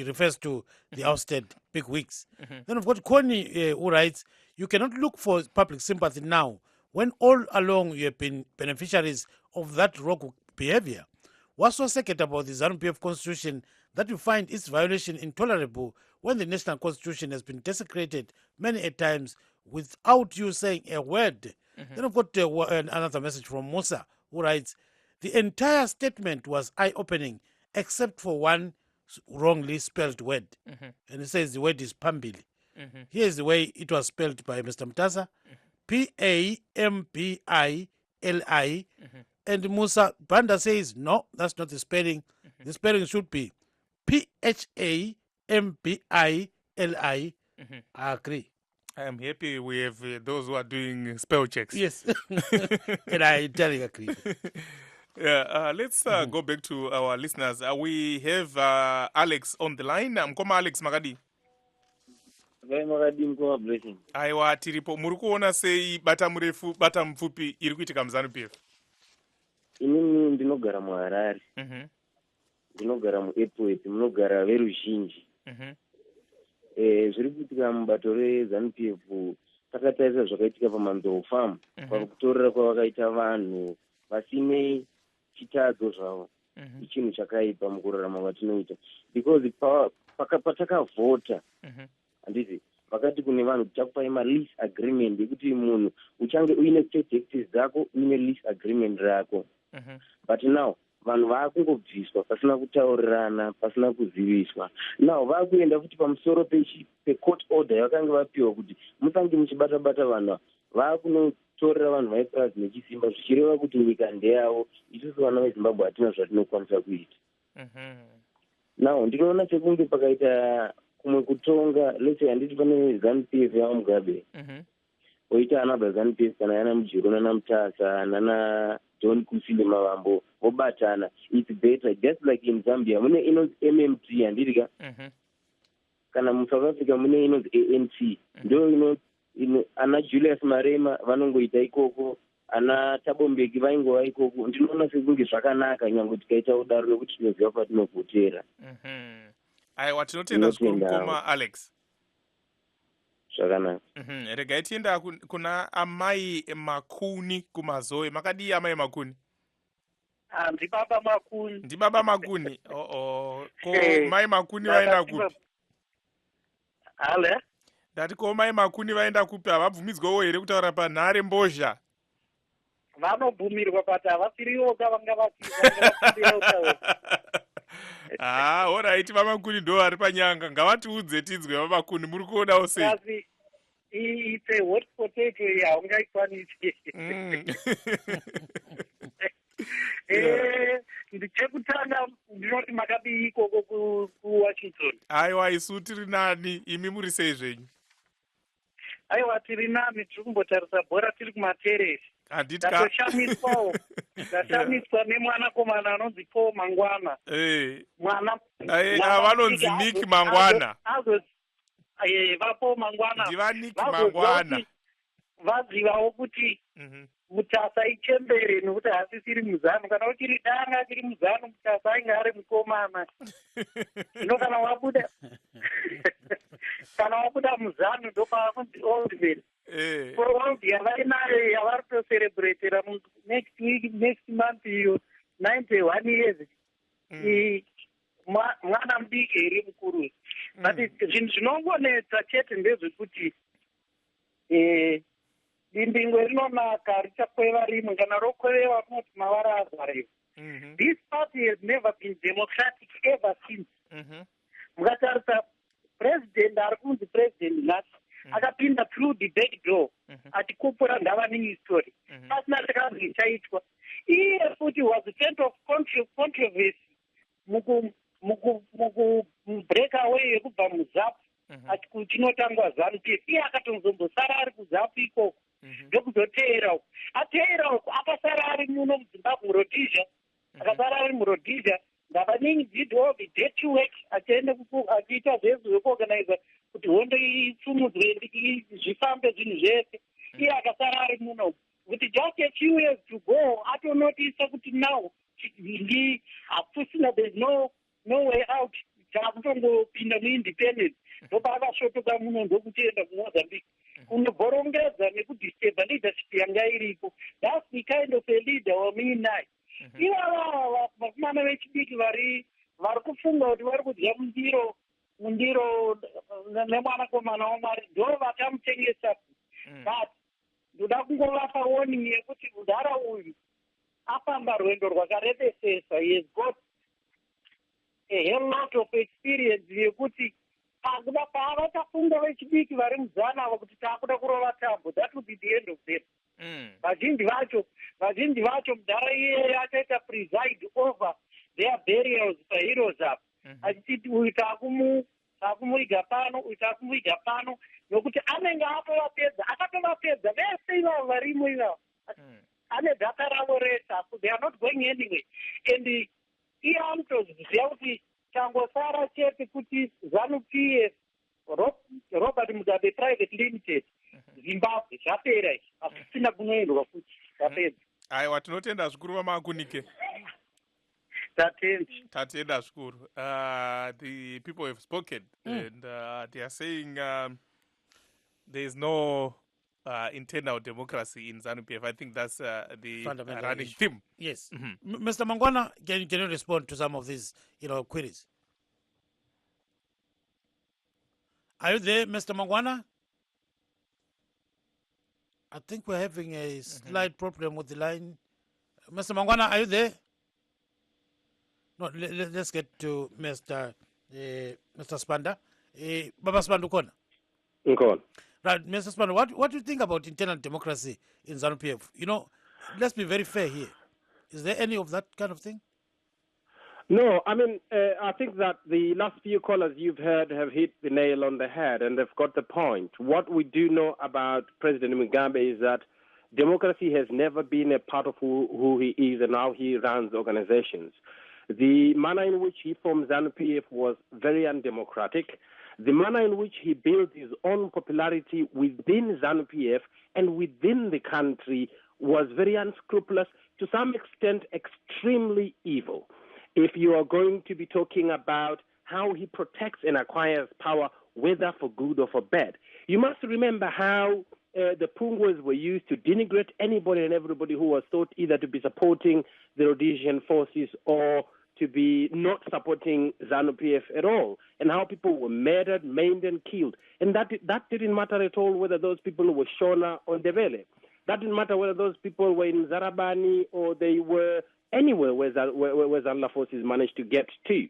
refers to the ousted big wigs. Then we've got Koni who writes, you cannot look for public sympathy now when all along you have been beneficiaries of that rogue behavior. What's so second about the ZANU-PF constitution that you find its violation intolerable when the national constitution has been desecrated many a times without you saying a word? Then I've got another message from Musa who writes, the entire statement was eye-opening except for one wrongly spelled word. And he says the word is Pambili. Here's the way it was spelled by Mr. Mtasa. P-A-M-B-I-L-I. And Musa Banda says, no, that's not the spelling. The spelling should be P-H-A-M-B-I-L-I. I agree. I am happy we have those who are doing spell checks. Yes. And I entirely agree. Yeah, let's go back to our listeners. We have Alex on the line. Mkoma Alex Magadi. Aiwa tiripo muri kuona sei bata murefu bata mupfupi iri kuitika muZANU-PF? Inini ndinogara muHarare. Ndinogara muEpwet, munogara veruzhinji. Zviri kuitika mubato reZANU-PF takatarisa zvakaitika paManzou Farm, pakutorera kwavakaita vanhu vasine chitadzo zvavo. Ichinhu chakaipa mukurarama kwatinoita because patakavhota handiti vakati kune vanhu tichakupai lease agreement yekuti munhu uchange uine state acts dzako uine lease agreement rako. But now vanhu vaakungobviswa pasina kutaurirana, pasina kuziviswa. Now vaakuenda futi pamusoro pecourt order yakanga vapiwa kuti musange muchibata-bata vanhu. Vaakunotorera vanhu vaipurazi nechisimba zvichireva kuti nyika ndeyavo. Isusu vana veZimbabwe hatina zvatinokwanisa kuita. Now ndinoona sekunge pakaita kumwe kutonga, let's say handiti pane ZANU-PF yava Mugabe. Oita ana baZANU-PF kana yana Mujiro nana Mtasa nana John Kusile Mavambo vobatana. It's better, just like in Zambia mune inonzi MMT handirika. Kana muSouth Africa mune inonzi ANC. Ndo ana Julius Marema vanongoita ikoko, ana Thabo Mbeki vaingova ikoko. Ndinoona sekunge zvakanaka nyange tikaita udaro rekuti tinoziva patinogotera. Aiwa tinotenda zvikuru Mkoma Alex. Zvakanaka. Regai tienda kuna amai Makuni kumazoe. Makadi amai Makuni? Ndibaba Makuni. Ndibaba Makuni. Ko mai Makuni vaenda kupi? Ale? Ndati ko mai Makuni vaenda kupi? Havabvumidzwawo here kutaura panhare mbozha? Vanobvumirwa but havasiriwo kavanga vasira utaura. Alright, vamakuni ndo vari panyanga. Ngavatiudze tinzwe vamakuni muri kuonawo sei? Kasi it's a hot potato haungaikwanisi. Chekutanga ndinoti makabii ikoko kuWashington. Aiwa, isu tiri nani? Imi muri sei zvenyu? Aiwa, tiri nani, tiri kumbotarisa bhora tiri kumateresi. Ndatoshamiswawo. Ndashamiswa nemwanakomana anonzi Paul Mangwana. Mwana vanonzi Nick Mangwana. Vapo Mangwana. Ndiva Nick Mangwana. Vazivawo kuti Mutasa ichembere nokuti hasisiri muZANU. Kana uchiri danga tiri muZANU Mutasa ainge ari mukomana. Zvino kana wabuda muZANU ndopakunzi old man. For old yavari nayo yavari kutocelebrate next month iyo 91 years. Mwana mudiki iri mukuru. But zvinhu zvinongonetsa chete ndezvekuti dimbingo rinonaka richakweva rimwe kana rokwevewa rinoti mavara azariwa. This party has never been democratic ever since. Mukatarisa president ari kunzi president nhasi akapinda through the back door achikupura ndavaningi story pasina chakanzi chaitwa. Iye futi was a kind of controversy break away yekubva muZAPU kuchinotangwa ZANU-PF. Iye akatonzombosara ari kuZAPU ikoko ndokuzoteera uko. Ateera uko akasara ari muno muZimbabwe Rhodesia, akasara ari muRhodesia ndavaningi zvifambe zvinhu zvese iye akasara ari muno kuti just a few years to go atonotisa kuti now hakusina there's no way out takutongopinda muindependence ndopa akasvotoka muno ndokutienda kumozambique kunogorongedza nekudisturba leadership yanga iripo. That's the kind of a leader wamuinaye. Ivava vakomana vechidiki vari kufunga kuti vari kudya mundiro nemwanakomana wamwari ndo vakamutengesa. But ndoda kungovapa warning yekuti mudhara uyu afamba rwendo rwakarebesesa. He has got a hell lot of experience yekuti akuda paavakafunga vechidiki vari muzana ava kuti taakuda kurova tambo, that would be the end of them. Vazhinji vacho mudhara iyeye achaita preside over their burials paheroes apo achiti uyu taakumuiga pano, uyu taakumuiga pano, nokuti anenge atovapedza, akatovapedza vese ivavo varimo ivavo ane dhaka ravo rese, they are not going anywhere. And iye anotoziva kuti changosara chete kuti ZANU-PF, Robert Mugabe Private Limited, Zimbabwe zvapera izvi, hakusina kunoendwa futi, zvapedza. Aiwa, tinotenda zvikuru vamakunike. Tatenda zvikuru. The people have spoken and they are saying there is no internal democracy in ZANU-PF. I think that's the running theme. Yes. Mr. Mangwana, can you respond to some of these, queries? Are you there, Mr. Mangwana? I think we're having a slight problem with the line. Mr. Mangwana, are you there? No, let's get to Mr. Sibanda. Baba Sibanda ukona? Nkona. Right, Mr. Sibanda, what do you think about internal democracy in ZANU-PF? Let's be very fair here. Is there any of that kind of thing? No, I mean, I think that the last few callers you've heard have hit the nail on the head, and they've got the point. What we do know about President Mugabe is that democracy has never been a part of who he is and how he runs organizations. The manner in which he formed ZANU-PF was very undemocratic. The manner in which he built his own popularity within ZANU-PF and within the country was very unscrupulous, to some extent extremely evil. If you are going to be talking about how he protects and acquires power, whether for good or for bad, you must remember how the Pungwas were used to denigrate anybody and everybody who was thought either to be supporting the Rhodesian forces or to be not supporting ZANU-PF at all, and how people were murdered, maimed, and killed. And that didn't matter at all whether those people were Shona or Ndebele. That didn't matter whether those people were in Zarabani or they were anywhere where ZANU forces managed to get to.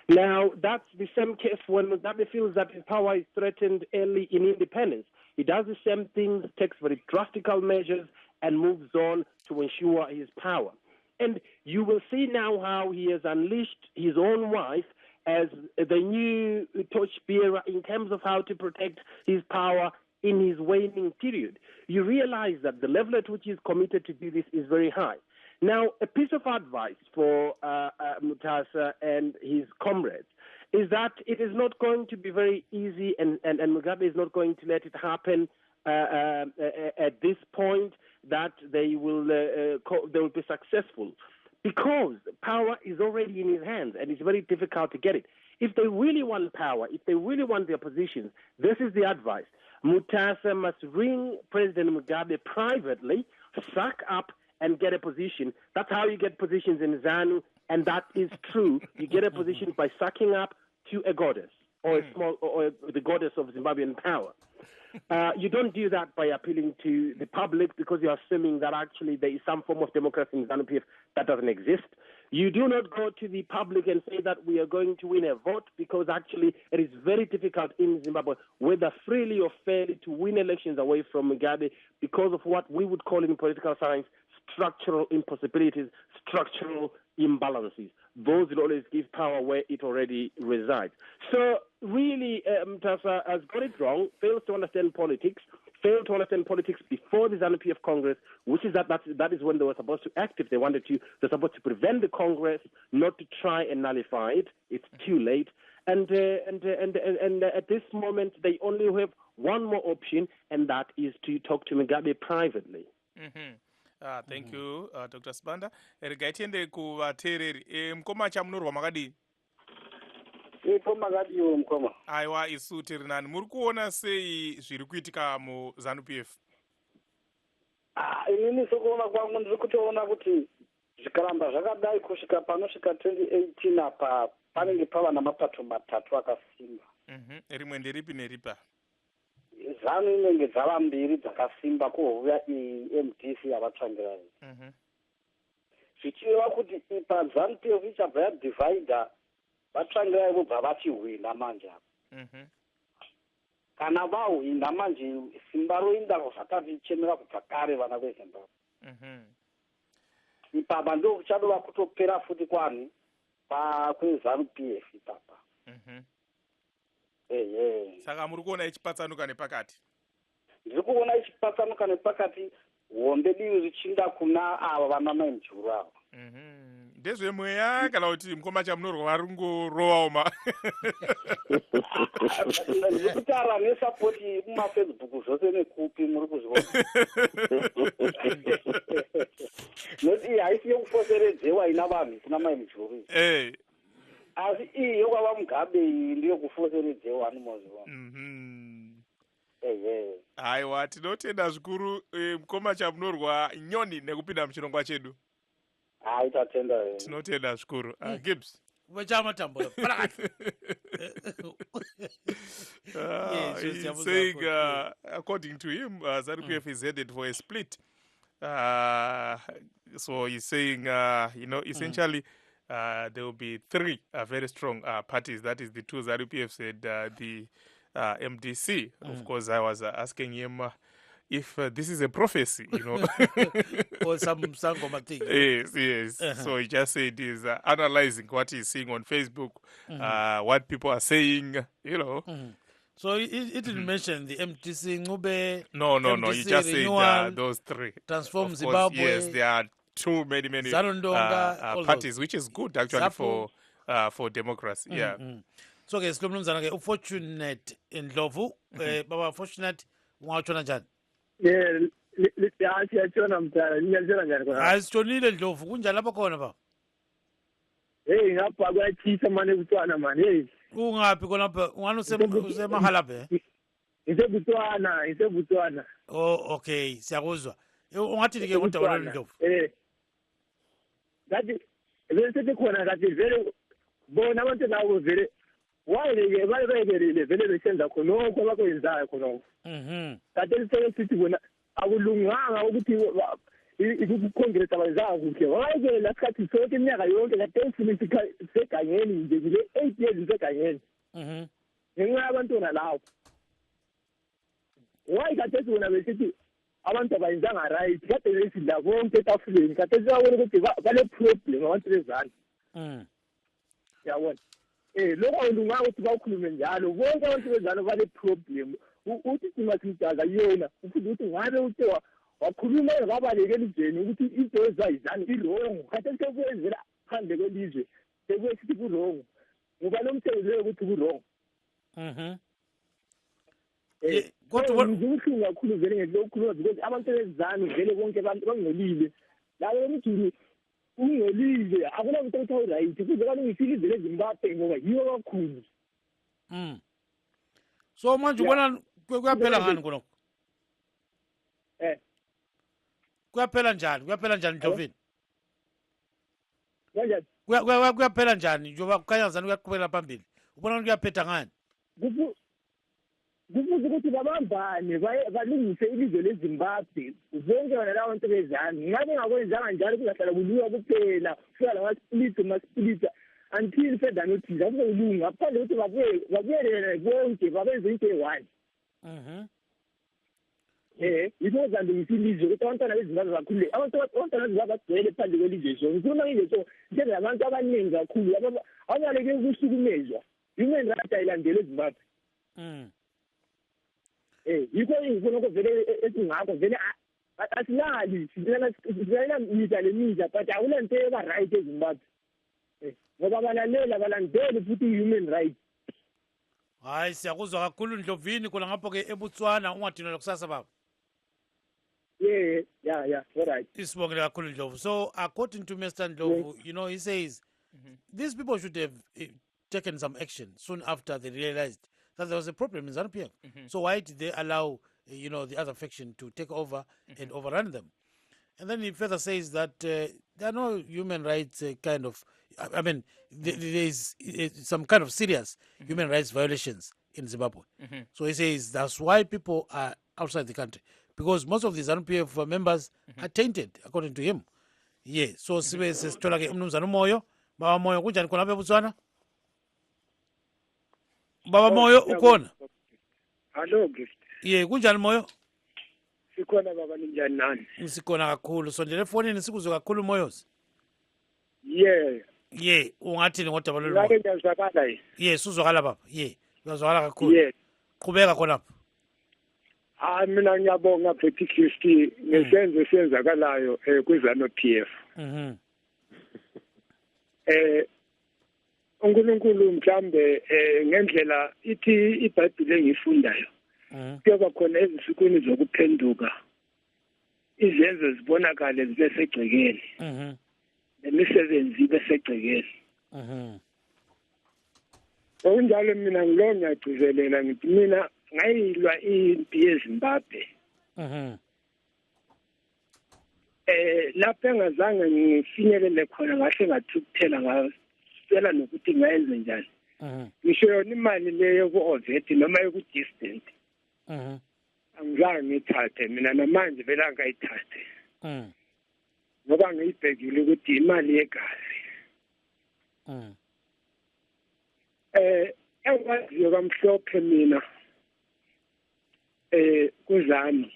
Now, that's the same case when Mugabe feels that his power is threatened early in independence. He does the same things, takes very drastic measures, and moves on to ensure his power. And you will see now how he has unleashed his own wife as the new torchbearer in terms of how to protect his power in his waning period. You realize that the level at which he is committed to do this is very high. Now, a piece of advice for Mutasa and his comrades is that it is not going to be very easy, and Mugabe is not going to let it happen at this point that they will be successful, because power is already in his hands and it's very difficult to get it. If they really want power, if they really want their positions, this is the advice. Mutasa must ring President Mugabe privately, suck up, and get a position. That's how you get positions in ZANU, and that is true. You get a position by sucking up to a goddess or or the goddess of Zimbabwean power. You don't do that by appealing to the public, because you're assuming that actually there is some form of democracy in ZANU-PF that doesn't exist. You do not go to the public and say that we are going to win a vote, because actually it is very difficult in Zimbabwe, whether freely or fairly, to win elections away from Mugabe because of what we would call in political science structural impossibilities, structural imbalances. Those will always give power where it already resides. So really, Mutasa has got it wrong, fails to understand politics, failed to understand politics before the ZANU-PF Congress, which is that is when they were supposed to act if they wanted to. They're supposed to prevent the Congress, not to try and nullify it. It's too late. And at this moment, they only have one more option, and that is to talk to Mugabe privately. Thank you, Dr. Sibanda. Regaitende kuvateereri mukoma Chamunorwa makadii? Makadiwo mukoma. Aiwa, isu tiri nani. Muri kuona sei zviri kuitika muZANU-PF? Inini sokuona kwangu ndiri kutoona kuti zvikaramba zvakadai kusvika panosvika 2018 apa panenge pava namapato matatu akasimba. Rimwe nderipi neripa? ZANU inenge dzava mbiri dzakasimba kuhouya MDC yavatsvangirai. Zvichireva kuti ipa ZANU-PF ichabva yadivhaidha vatsvangirai vobva vachihwina manje apa. Kana vahwina manje simba roinda zvakatichemera kubva kare vana veZimbabwe. Ipapa ndo kuchadova kutopera futi kwani kweZANU-PF ipapa. Saka muri kuona ichipatsanuka nepakati? Ndiri kuona ichipatsanuka nepakati, hombe divi richinda kuna ava vana maimjuru ava. Ndezvemweya kana kuti mukoma Chamunorwa vari kungorovawo ndiri kutaura nesapoti mumafacebook zvose nekupi muri kuzviona. Noti haisi yokufoseredzewa ina vanhu kuna maimjuru. Asi iyi yokwava Mugabe iyi ndiyo kufoseredzewa animozviona. Aiwa, tinotenda zvikuru mukoma Chamunorwa nyoni nekupinda muchirongwa chedu. Tatenda. Tinotenda zvikuru. Gibbs. Vachamatambo. He's saying, according to him, ZANU-PF is headed for a split. So he's saying, essentially, there will be three very strong parties. That is the two ZANU-PF said, the MDC. Of course, I was asking him if this is a prophecy, or some sangoma thing. Yes. So he just said he's analyzing what he's seeing on Facebook, what people are saying, So it didn't mention the MDC Ngube. No. MDC He just said those three. Transform Zimbabwe. Yes, there are too many parties, which is good actually for democracy. So ke silomnumzana ke ufortunate Ndlovu baba fortunate ungawutshona njani? Siyatshona mdala, ngiyatshona njani khona? Asitshonile Ndlovu, kunjani lapha khona ba? Ngapha kuyatshisa manje eBotswana manje. Ungaphi khonapha? Ungani usemahalaphe? NgiseBotswana. Oh, okay, siyakuzwa. Ungathi ke kodwa Ndlovu? Ngathi bese khona ngathi vele bona abantu labo vele wayeke bayekelele vele besenza khonokho abakwenzayo khonokho. Kade sithi bona akulunganga ukuthi iCongress abayenzayo kuhle. Wayekele lasikhathi sonke iminyaka yonke kade segangeni nje kule 8 years segangeni. Ngenxa yabantwana lawo. Wayekade sibona besithi abantu abayenzanga right kade besidla konke etafuleni kade siyabona ukuthi bale problem abantu bezana. Yabona. Lokho akulunganga ukuthi bawukhulume njalo. Bonke abantu bezana bale problem. Uthi simasijaza yona ukuthi uthi ngabe uthe wakhuluma ngabalekela ijeni ukuthi into ezayizana irongo kade sekwenzela phandle kwelizwe sekwesithi kurongo ngoba nomsebenzi ukuthi kurongo. Kodwa ngikuhlungu kakhulu vele ngelokukhuluma because abantu bezana vele bonke abantu bangolile labo umjulu ungolile akunamuntu othi right kuze balungise ilizwe leZimbabwe ngoba yiyo kakhulu. So manje ubona kuyaphela ngani khona? Kuyaphela njani Ndlovini? Kanjani? Kuyaphela njani njengoba kukhanya zani kuyaqhubela phambili? Ubona kuyaphetha ngani? Kufuze ukuthi babambane balungise ilizwe leZimbabwe zonke bona lawo abantu bezana ngabe ngakwenzanga njalo kuzahlala kuluka kuphela kufika lama-splita until further notice akuzokulunga ngaphandle ukuthi babuyelele bonke babenze into eyi-one. Yikho zandungisa ilizwe ukuthi abantwana beZimbabwe bakhulule abantwana beZimbabwe bagcwele phandle kwelizwe so ngikhuluma nje so njengoba abantu abaningi kakhulu abaleke ukuhlukumezwa human rights ayilandele eZimbabwe. Yikho ingikho vele esingakho vele asilali sidlala mihla lemihla but akunanto eba right eZimbabwe ngoba balandeli futhi human rights Hayi siyakuzwa kakhulu Ndlovini khona ngapho ke eBotswana ungadinwa kusasa baba. Yeah, all right. Isibongile kakhulu Ndlovu. So according to Mr. Ndlovu, you know, he says these people should have taken some action soon after they realized that there was a problem in ZANU-PF. So why did they allow, you know, the other faction to take over and overrun them? And then he further says that there are no human rights kind of, I mean, there is some kind of serious human rights violations in Zimbabwe. So he says that's why people are outside the country, because most of the ZANU-PF members are tainted, according to him. Yeah, so sibe sesithola ke umnumzana Moyo. Baba Moyo kunjani khona lapha eBotswana? Baba Moyo ukhona? Hello, gift. Yeah, kunjani Moyo? Sikhona baba ninjani nani? Sikhona kakhulu. Sondela efonini sikuzwe kakhulu Moyos. Yeah. Yeah, ungathini ngodaba lolu? Ngake ngiyazwakala yini? Yeah, suzwakala baba. Yeah, uyazwakala kakhulu. Yeah. Qhubeka khonapha. Mina ngiyabonga Betty Christie ngesenzo senzakalayo kwiZANU-PF. uNkulunkulu mhlambe ngendlela ithi iBhayibheli engifundayo kuyoba khona ezinsukwini zokuphenduka izenzo zibonakale zibe segcekeni nemisebenzi ibe segcekeni okunjalo mina ngilo ngiyagcizelela ngithi mina ngayilwa impi yeZimbabwe lapho engazange ngifinyelele khona kahle ngathukuthela ngasela nokuthi ngayenze njani ngisho yona imali leyo ku-oveti noma yoku-distant angizange ngiyithathe mina namanje vele angayithathe ngoba ngiyibhekile ukuthi imali yegazi engikwaziyo kamhlophe mina kuzami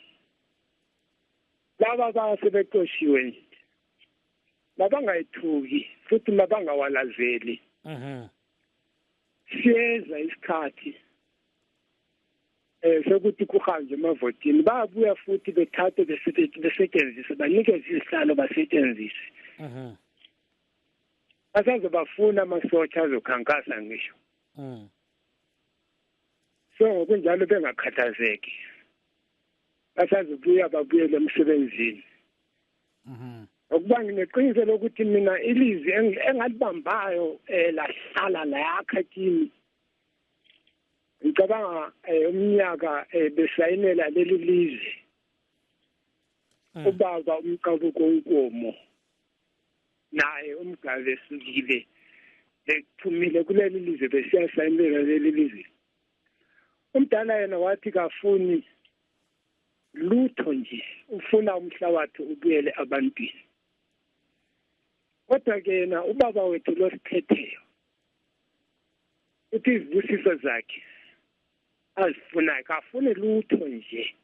laba basebeqoshiwe nje labangayithuki futhi labangawalazeli siyeza isikhathi sokuthi kuhanjwe emavotini babuya futhi bethathe besetshenziswe banikeze izihlalo basetshenziswe basazobafuna amasotsha azokhankasa ngisho so ngokunjalo bengakhathazeki basazobuya babuyele emsebenzini ukuba ngineqiniso lokuthi mina ilizwi engalibambayo lahlala layakha kimi ngicabanga umnyaka besayinela leli lizwe ubaba umqabuko unkomo naye umgave esukile ekuthumile kuleli lizwe besiyasayinela leli lizwe umdala yena wathi kafuni lutho nje ufuna umhlabathi ubuyele abantwini kodwa ke yena ubaba wethu losiphetheyo uthi izibusiso zakhe azifunayo kafuni lutho nje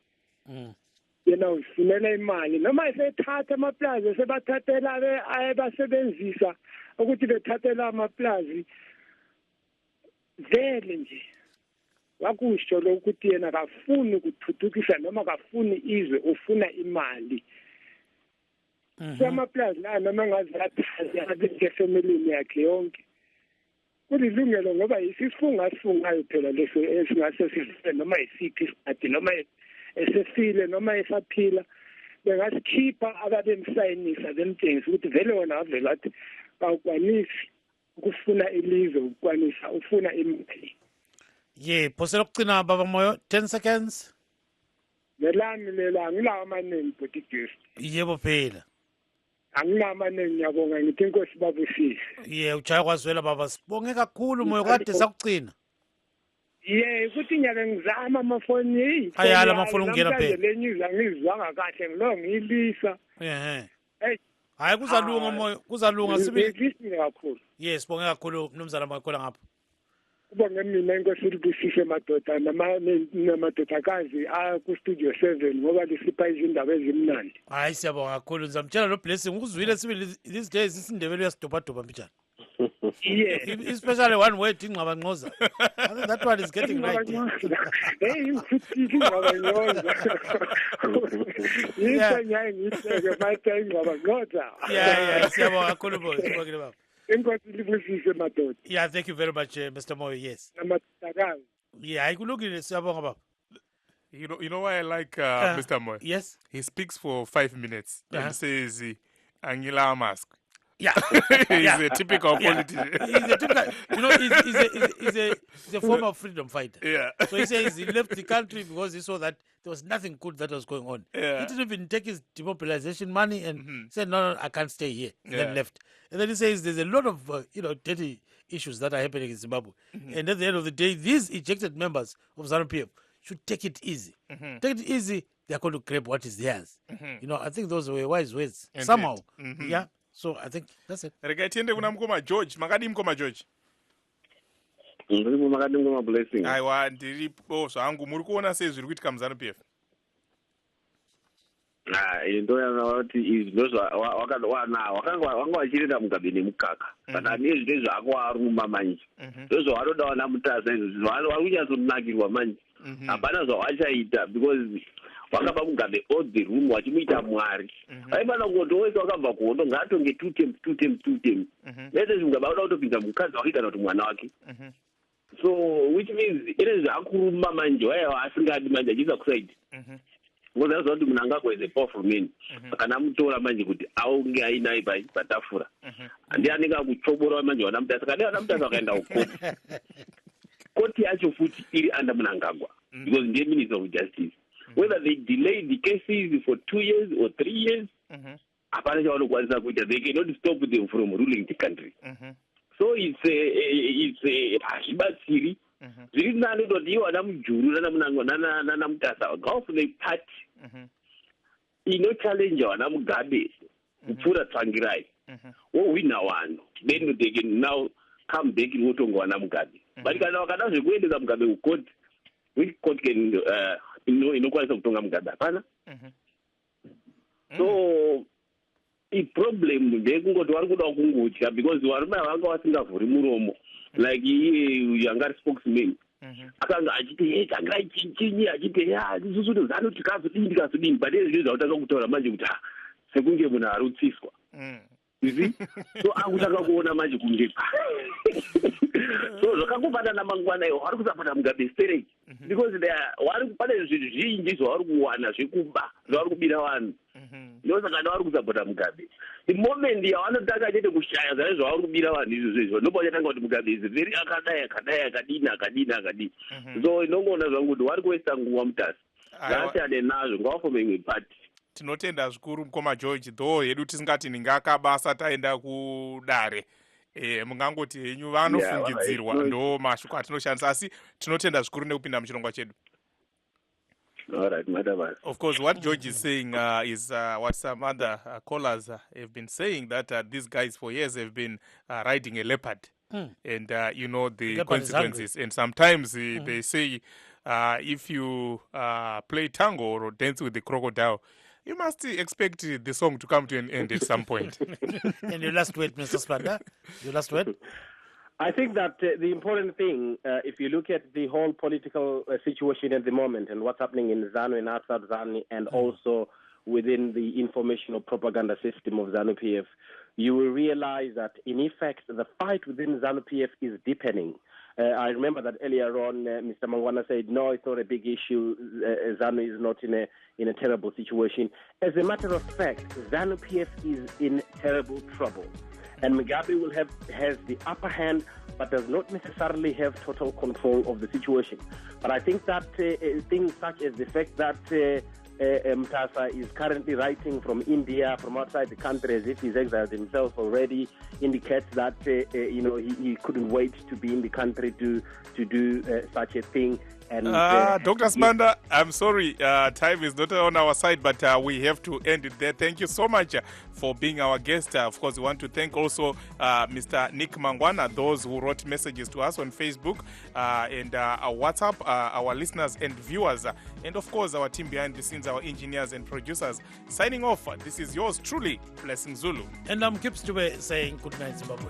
yena uzifunela imali noma esethatha amaplazi sebathathela ayebasebenzisa ukuthi bethathela amaplazi vele nje wakusho lokuthi yena kafuni ukuthuthukisa noma kafuni izwe ufuna imali amaplazi la noma ngazathatha family yakhe yonke kulilungelo ngoba isifunga sifungayo phela leso esingase sifike noma isiphi isikhathi noma esefile noma esaphila bengasikhipha ababemsayinisa bemtshengisa ukuthi vele wona avela athi bawukwanisi ukufuna ilizwe ukwanisa ufuna imali. Yeah, phosela ukucina baba Moyo 10 seconds. Nelami lela ngilawa amaningi bhuti gift. Yebo phela. Anginawo amaningi ngiyabonga ngithi inkosi babusise. Yeah, uchaya kwazwela baba sibonge kakhulu Moyo kade sakucina. Yeah, ukuthi ngiyabe ngizama amafoni hey. Ayala amafoni ungena phela. Lenyuza ngizwanga kahle ngilo ngiyilisa. Hey. Hayi kuzalunga Moyo, kuzalunga sibi. Ngizwile kakhulu. Yes, sibonge kakhulu mnumzana Makhola ngapha. Kubonge mina inkosi libusise madoda namadodakazi ku-studio 7 ngoba lisipha izindaba ezimnandi. Hayi siyabonga kakhulu ngizamtshela lo blessing ukuzwile sibe these days isindebele uyasidobadoba mbijana. Yeah, especially one word ingqaba nqoza. I think that one is getting right. Hey, ngikuthi ngaba nqoza. Yinto ngiyayitheke manje ingqaba nqoza. Yeah, siyabonga kakhulu boys, sibongile baba. Inkosi libusise madoda. Yeah, thank you very much Mr. Moyo. Yes. Namadodakazi. Yeah, ikulungile siyabonga baba. You know why I like Mr. Moyo? Yes. He speaks for 5 minutes and says, Angela mask. Yeah. He's a typical politician. He's a typical, he's a former freedom fighter. Yeah. So he says he left the country because he saw that there was nothing good that was going on. Yeah. He didn't even take his demobilization money and said, no, I can't stay here. And then left. And then he says there's a lot of, dirty issues that are happening in Zimbabwe. And at the end of the day, these ejected members of ZANU-PF should take it easy. Take it easy, they're going to grab what is theirs. I think those were wise words. Indeed. Somehow. Yeah. So I think that's it. Rega tiende kuna mkoma George. Makadi mkoma George. Ndiripo makadi mkoma Blessing. Aiwa ndiripo zvangu muri kuona sei zviri kuitika muZANU-PF. Ndo yanoti izvo wakanga vachirenda Mugabe nemukaka kana nezvine zvakwaruma manje ndozvo vanoda wana Mutasa izvo vari kunyatsonakirwa manje hapana zvawachaita because wakaba Mugabe all the room wachimuita mwari vaifana kungoto wese wakabva kuhondo ngaatonge 2 terms nese Mugabe anoda kutopinza mukadzi wake kana kuti mwana wake so which means ine zvakuruma manje waiva asingadi manje achiisa kusaidi ngoba yazi kuti munhu angakweze performance kana mutora manje kuti aunge ainaye patafura ndiani ngakuchobora manje wana Mutasa kana wana Mutasa akaenda kukoti koti yacho futi iri under Mnangagwa because ndiye minister of justice whether they delay the cases for 2 years or 3 years hapana chavanokwanisa kuita they cannot stop them from ruling the country so it's a hazvibatsiri zviri nani kuti iwo ana Mujuru nana Mutasa ngavafune party ino-challenge wana Mugabe kupfuura Tsvangirai wowina wano then they can now come back votonga wana Mugabe but kana vakada zvekuendesa Mugabe kukoti which court can inokwanisa kutonga Mugabe hapana so iproblem ndekungoti vari kuda kungotya because varume vanga vasingavhuri muromo like iye angari spokesman akanga achiti Tsvangirai chinyi achiti isusu tozano tikazodini but ezvizvo zvakutanga kutaura manje kuti sekunge munhu arutsiswa izi so akutanga kuona manje kunge so zvakakufanana Mangwana iwo vari kusapota Mugabe straight because pane zvinhu zvinji zvavari kuwana zvekuba zvavari kubira vanhu ndosaka vari kusapota Mugabe the moment yavanotanga chete kushaya zvaye zvavari kubira vanhu izvozvo ndopa chatanga kuti Mugabe is very akadini so inongoona zvangu kuti vari kuwesta nguva Mutasa ngaasiyane nazvo ngavafome imwe party tinotenda zvikuru mukoma George though hedu tisingati ningakabasa taenda kudare mungangoti henyu vanofungidzirwa ndo mashoko atinoshandisa asi tinotenda zvikuru nekupinda muchirongwa chedu. All right, madam. Of course, what George is saying is what some other callers have been saying, that these guys for years have been riding a leopard. And, the consequences. And sometimes they say if you play tango or dance with the crocodile, you must expect the song to come to an end at some point. And your last word, Mr. Sibanda? Your last word? I think that the important thing, if you look at the whole political situation at the moment and what's happening in ZANU and outside ZANU and also within the information or propaganda system of ZANU-PF, you will realize that, in effect, the fight within ZANU-PF is deepening. I remember that earlier on, Mr. Mangwana said, no, it's not a big issue. ZANU is not in a terrible situation. As a matter of fact, ZANU-PF is in terrible trouble. And Mugabe has the upper hand, but does not necessarily have total control of the situation. But I think that things such as the fact that Mutasa is currently writing from India, from outside the country, as if he's exiled himself already, indicates that he couldn't wait to be in the country to do such a thing. And Dr. Sibanda, I'm sorry, time is not on our side, but we have to end it there. Thank you so much for being our guest. Of course, we want to thank also Mr. Nick Mangwana, those who wrote messages to us on Facebook and our WhatsApp, our listeners and viewers, and of course our team behind the scenes, our engineers and producers. Signing off, this is yours truly, Blessing Zulu. And I'm Kip Stube saying good night, Zimbabwe.